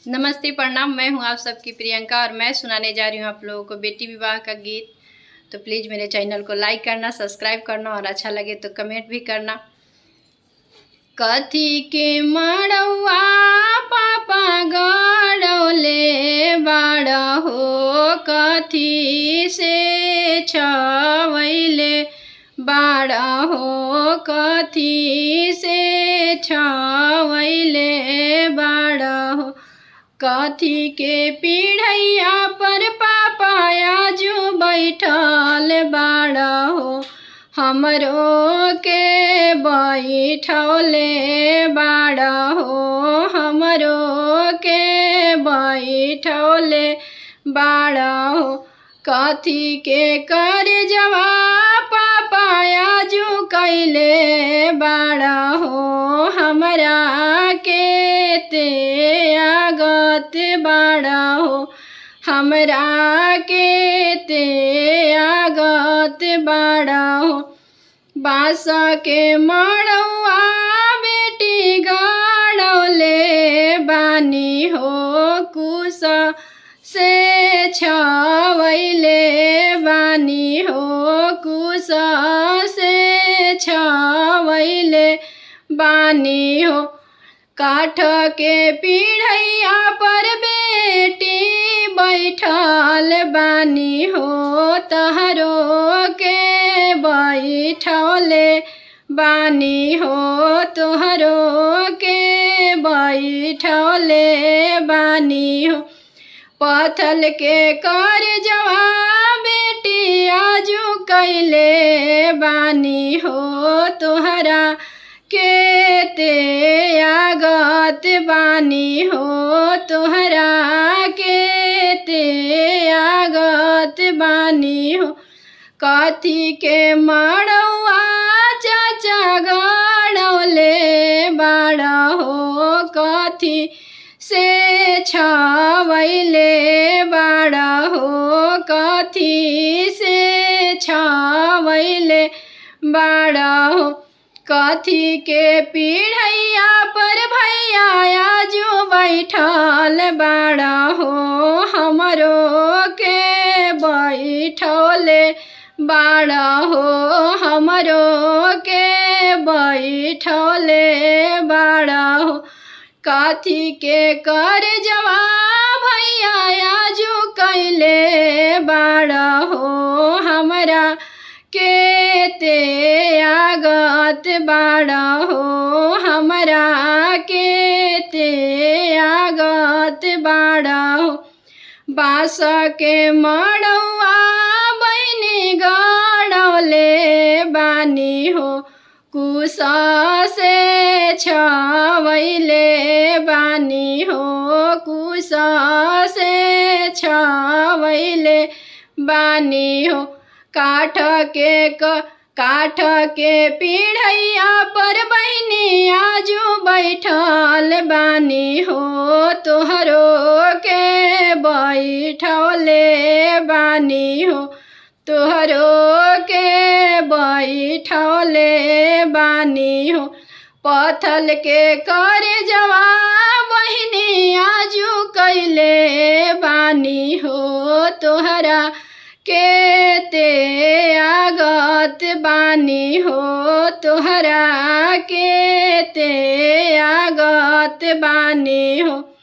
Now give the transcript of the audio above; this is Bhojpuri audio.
नमस्ते, प्रणाम। मैं हूं आप सबकी प्रियंका और मैं सुनाने जा रही हूं आप लोगों को बेटी विवाह का गीत। तो प्लीज़ मेरे चैनल को लाइक करना, सब्सक्राइब करना और अच्छा लगे तो कमेंट भी करना। कथी के मड़ौआ पापा गड़ौले बाड़ा हो, कथी से छवैले बाड़ा हो, कथी से छवैले बाड़ा हो। कथी के पीढ़ैया पर पापाया जो बैठल बाड़ा हो, हमरो के बैठौले बाड़ा हो, हमरो के बैठौले बाड़ा हो। कथी के कर जवा पापाया जो कैले बाड़ा हो, हमरा के ते आगत बाड़ा हो, हमरा के ते आगत बाड़ा हो। बाँस के मड़ौआ बेटी गड़ौले बानी हो, कुश से छवैले बानी हो, कुश से छवैले बानी हो। काठ के पीढ़ैया पर बेटी बैठल बानी हो, तहरो के बैठौले बानी हो, तोहरो के बैठौले बानी हो। पथल के कर जवा बेटी आजू कैले बानी हो, तोहरा के ते आगत बानी हो, तोहरा के ते आगत बानी हो। कथी के मड़ौआ चाचा गड़ौले बाड़ा हो, कथी से छवैले बाड़ा हो, कथी से छवैले बाड़ा हो। कथी के पीढ़ैया पर भैया जो बैठल बाड़ा हो, हमरो के बैठौले बाड़ा हो, हमरो के बैठौले बाड़ा हो। कथी के कर जवा भैया जो कैले बाड़ा हो, हमरा के ते आगत बाड़ा हो, हमरा के ते आगत बाड़ा हो। बाँस के मड़ौआ बहिनी गड़ौले बानी हो, कुश से छवैले बानी हो, कुश से छवैले बानी हो। काठ के पीढ़ैया पर बहिनी आजू बैठल बानी हो, तोहरो के बैठौले बानी हो, तोहरो के बैठौले बानी हो। पथल के कर जवा बहिनी आजू कैले बानी हो, तोहरा के ते आगत बानी हो, तोहरा के ते आगत बानी हो।